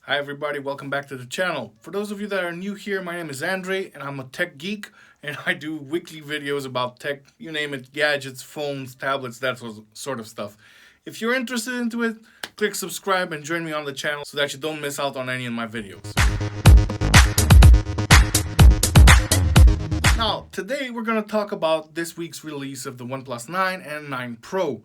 Hi everybody, welcome back to the channel. For those of you that are new here, my name is Andrei and I'm a tech geek and I do weekly videos about tech, you name it, gadgets, phones, tablets, that sort of stuff. If you're interested into it, click subscribe and join me on the channel so that you don't miss out on any of my videos. Now, today we're going to talk about this week's release of the OnePlus 9 and 9 Pro.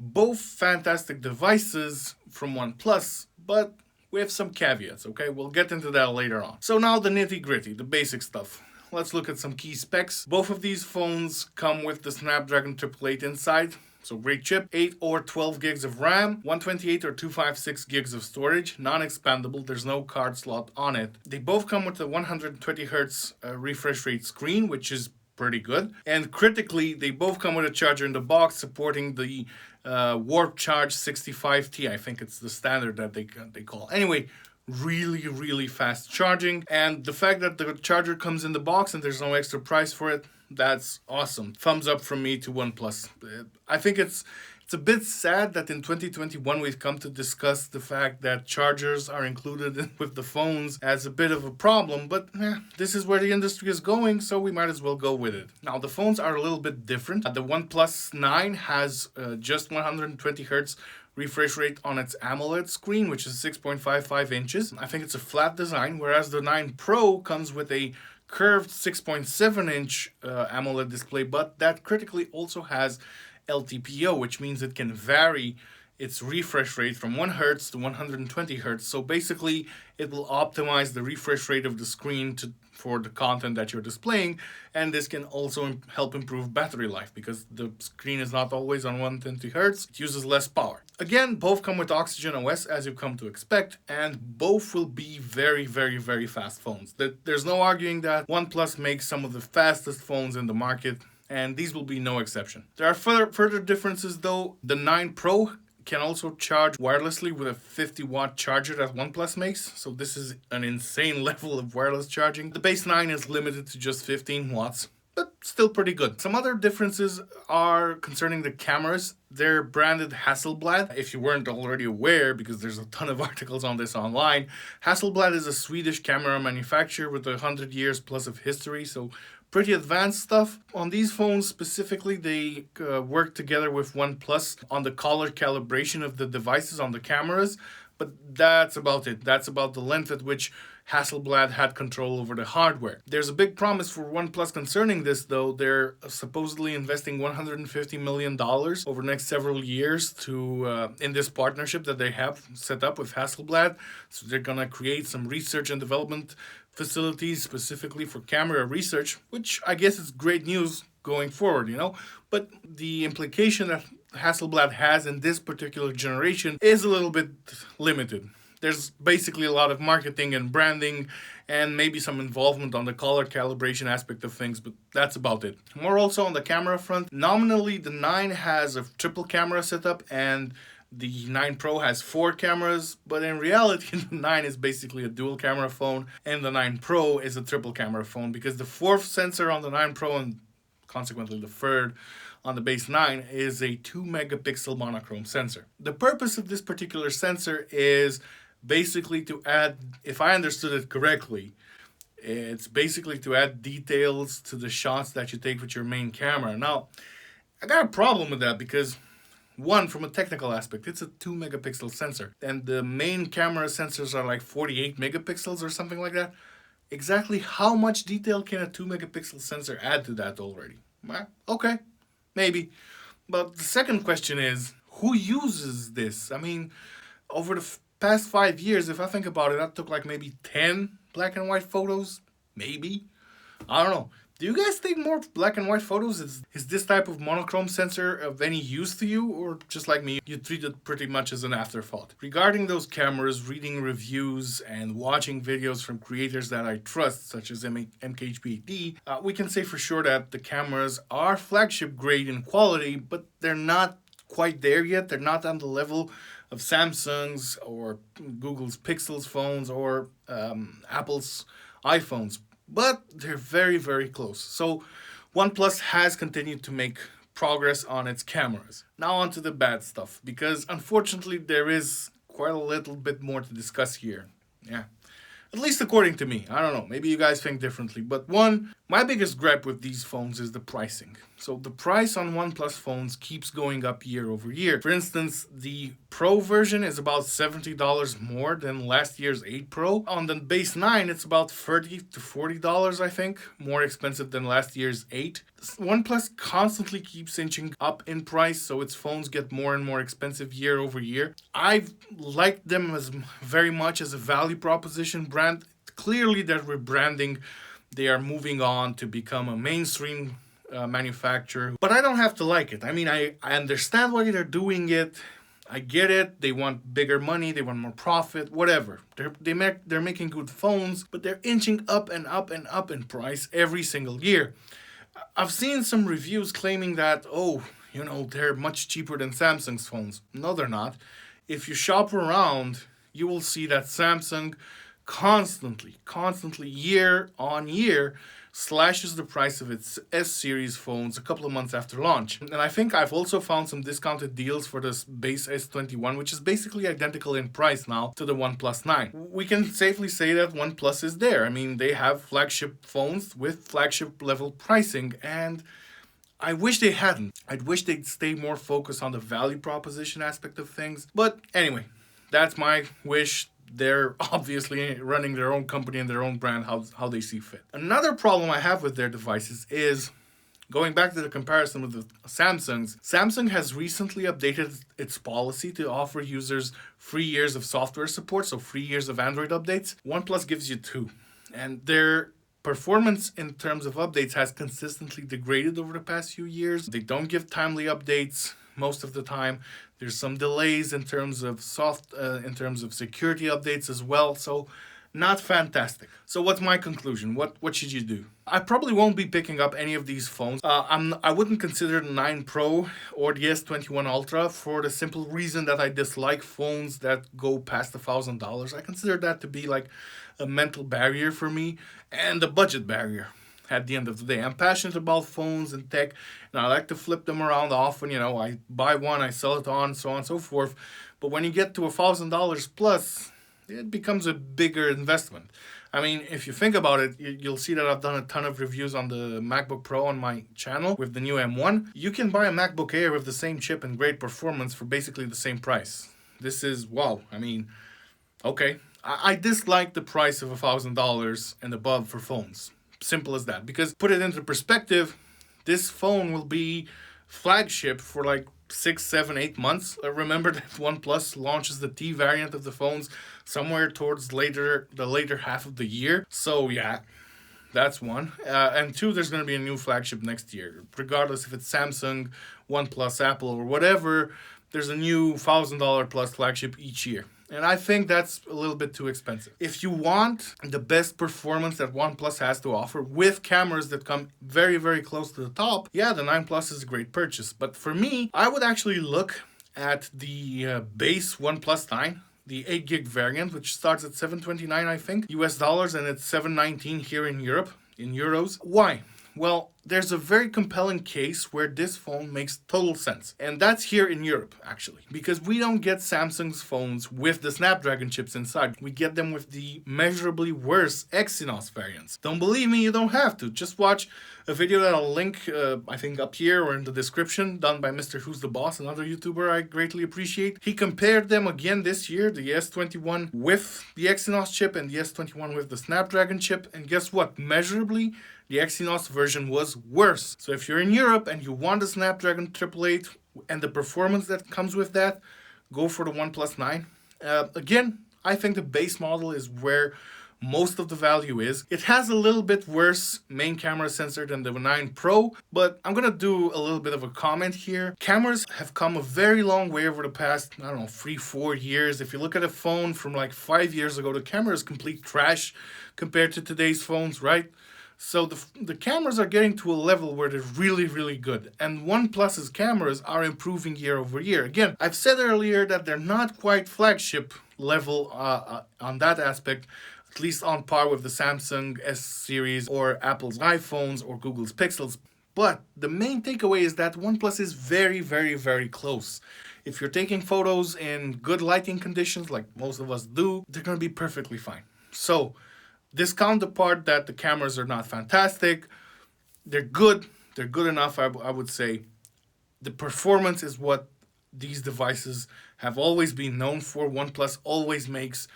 Both fantastic devices from OnePlus, but with some caveats, okay? We'll get into that later on. So now the nitty-gritty, the basic stuff. Let's look at some key specs. Both of these phones come with the Snapdragon 888 inside. So great chip, 8 or 12 gigs of RAM, 128 or 256 gigs of storage, non-expandable, there's no card slot on it. They both come with a 120 Hz refresh rate screen, which is pretty good. And critically, they both come with a charger in the box supporting the Warp Charge 65T. I think it's the standard that they call. Anyway, really fast charging. And the fact that the charger comes in the box and there's no extra price for it, that's awesome. Thumbs up from me to OnePlus. I think it's a bit sad that in 2021 we've come to discuss the fact that chargers are included with the phones as a bit of a problem, but this is where the industry is going, so we might as well go with it. Now, the phones are a little bit different. The OnePlus 9 has just 120 Hz refresh rate on its AMOLED screen, which is 6.55 inches. I think it's a flat design, whereas the 9 Pro comes with a curved 6.7-inch AMOLED display, but that critically also has LTPO, which means it can vary its refresh rate from 1 Hz to 120 Hz. So basically, it will optimize the refresh rate of the screen for the content that you're displaying, and this can also help improve battery life because the screen is not always on 120 Hz. It uses less power. Again, both come with OxygenOS, as you've come to expect, and both will be very fast phones. There's no arguing that OnePlus makes some of the fastest phones in the market, and these will be no exception. There are further differences though. The 9 Pro can also charge wirelessly with a 50-watt charger that OnePlus makes, so this is an insane level of wireless charging. The base 9 is limited to just 15 watts, but still pretty good. Some other differences are concerning the cameras. They're branded Hasselblad. If you weren't already aware, because there's a ton of articles on this online, Hasselblad is a Swedish camera manufacturer with 100 years plus of history, so pretty advanced stuff. On these phones specifically, they work together with OnePlus on the color calibration of the devices on the cameras, but that's about it. That's about the length at which Hasselblad had control over the hardware. There's a big promise for OnePlus concerning this though. They're supposedly investing $150 million over the next several years to in this partnership that they have set up with Hasselblad. So they're gonna create some research and development facilities specifically for camera research, which I guess is great news going forward, you know? But the implication that Hasselblad has in this particular generation is a little bit limited. There's basically a lot of marketing and branding and maybe some involvement on the color calibration aspect of things, but that's about it. More also on the camera front, nominally the 9 has a triple camera setup and the 9 Pro has 4 cameras, but in reality the 9 is basically a dual camera phone and the 9 Pro is a triple camera phone because the 4th sensor on the 9 Pro and consequently the 3rd on the base 9 is a 2 megapixel monochrome sensor. The purpose of this particular sensor is basically to add, if I understood it correctly, it's basically to add details to the shots that you take with your main camera. Now, I got a problem with that because one, from a technical aspect, it's a 2 megapixel sensor and the main camera sensors are like 48 megapixels or something like that. Exactly how much detail can a 2 megapixel sensor add to that already? Well, okay, maybe. But the second question is, who uses this? I mean, over the past 5 years, if I think about it, I took like maybe 10 black and white photos, maybe. I don't know. Do you guys take more black and white photos? Is this type of monochrome sensor of any use to you? Or just like me, you treat it pretty much as an afterthought? Regarding those cameras, reading reviews and watching videos from creators that I trust, such as MKHBD, we can say for sure that the cameras are flagship grade in quality, but they're not quite there yet. They're not on the level of Samsung's or Google's Pixels phones or Apple's iPhones. But they're very close. So OnePlus has continued to make progress on its cameras. Now on to the bad stuff, because unfortunately there is quite a little bit more to discuss here. Yeah. At least according to me. I don't know. Maybe you guys think differently. But my biggest gripe with these phones is the pricing. So the price on OnePlus phones keeps going up year over year. For instance, the Pro version is about $70 more than last year's 8 Pro. On the base 9, it's about $30 to $40, I think, more expensive than last year's 8. OnePlus constantly keeps inching up in price, so its phones get more and more expensive year over year. I've liked them as very much as a value proposition brand. Clearly, they're rebranding. They are moving on to become a mainstream manufacturer. But I don't have to like it. I mean, I understand why they're doing it. I get it. They want bigger money. They want more profit. Whatever. They're making good phones, but they're inching up and up and up in price every single year. I've seen some reviews claiming that, they're much cheaper than Samsung's phones. No, they're not. If you shop around, you will see that Samsung constantly, year on year, slashes the price of its S series phones a couple of months after launch. And I think I've also found some discounted deals for this base S21, which is basically identical in price now to the OnePlus 9. We can safely say that OnePlus is there. I mean, they have flagship phones with flagship level pricing, and I wish they hadn't. I'd wish they'd stay more focused on the value proposition aspect of things. But anyway, that's my wish. They're obviously running their own company and their own brand how they see fit. Another problem I have with their devices is, going back to the comparison with the Samsungs, Samsung has recently updated its policy to offer users 3 years of software support, so 3 years of Android updates. OnePlus gives you 2. And their performance in terms of updates has consistently degraded over the past few years. They don't give timely updates most of the time. There's some delays in terms of security updates as well. So not fantastic. So what's my conclusion? What should you do? I probably won't be picking up any of these phones. I wouldn't consider the 9 Pro or the S21 Ultra for the simple reason that I dislike phones that go past $1,000. I consider that to be like a mental barrier for me and a budget barrier. At the end of the day, I'm passionate about phones and tech, and I like to flip them around often. I buy one, I sell it on, so on and so forth. But when you get to $1,000 plus, it becomes a bigger investment. I mean, if you think about it, you'll see that I've done a ton of reviews on the MacBook Pro on my channel with the new M1. You can buy a MacBook Air with the same chip and great performance for basically the same price. This is wow. I mean, okay. I dislike the price of $1,000 and above for phones. Simple as that. Because put it into perspective, this phone will be flagship for like 6, 7, 8 months. Remember that OnePlus launches the T variant of the phones somewhere towards the later half of the year. So yeah, that's one. And 2, there's going to be a new flagship next year. Regardless if it's Samsung, OnePlus, Apple, or whatever, there's a new $1,000 plus flagship each year. And I think that's a little bit too expensive. If you want the best performance that OnePlus has to offer with cameras that come very, very close to the top, yeah, the 9 Plus is a great purchase. But for me, I would actually look at the base OnePlus 9, the 8 gig variant, which starts at $729, I think, US dollars, and it's $719 here in Europe, in euros. Why? Well, there's a very compelling case where this phone makes total sense. And that's here in Europe, actually. Because we don't get Samsung's phones with the Snapdragon chips inside. We get them with the measurably worse Exynos variants. Don't believe me? You don't have to. Just watch a video that I'll link, I think up here or in the description, done by Mr. Who's the Boss, another YouTuber I greatly appreciate. He compared them again this year, the S21 with the Exynos chip and the S21 with the Snapdragon chip. And guess what? Measurably, the Exynos version was worse. So if you're in Europe and you want the Snapdragon 888 and the performance that comes with that, go for the OnePlus 9. Again, I think the base model is where most of the value is. It has a little bit worse main camera sensor than the 9 Pro, but I'm gonna do a little bit of a comment here. Cameras have come a very long way over the past, 3-4 years. If you look at a phone from like 5 years ago, the camera is complete trash compared to today's phones, right? So the cameras are getting to a level where they're really, really good. And OnePlus's cameras are improving year over year. Again, I've said earlier that they're not quite flagship level on that aspect, at least on par with the Samsung S series or Apple's iPhones or Google's Pixels. But the main takeaway is that OnePlus is very, very, very close. If you're taking photos in good lighting conditions, like most of us do, they're going to be perfectly fine. So discount the part that the cameras are not fantastic. They're good. They're good enough, I would say. The performance is what these devices have always been known for. OnePlus always makes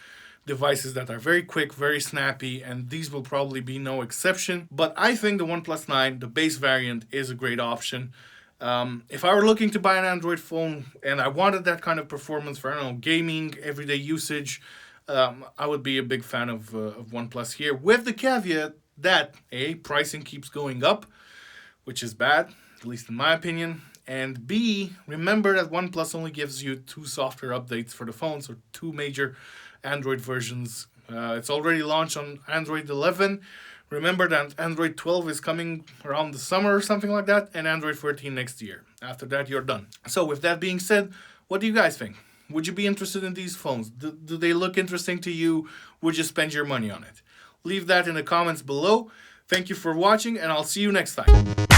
devices that are very quick, very snappy, and these will probably be no exception. But I think the OnePlus 9, the base variant, is a great option. If I were looking to buy an Android phone and I wanted that kind of performance for, I don't know, gaming, everyday usage, I would be a big fan of OnePlus here, with the caveat that A, pricing keeps going up, which is bad, at least in my opinion. And B, remember that OnePlus only gives you 2 software updates for the phone, so 2 major Android versions. It's already launched on Android 11. Remember that Android 12 is coming around the summer or something like that, and Android 14 next year. After that, you're done. So with that being said, what do you guys think? Would you be interested in these phones? Do they look interesting to you? Would you spend your money on it? Leave that in the comments below. Thank you for watching, and I'll see you next time.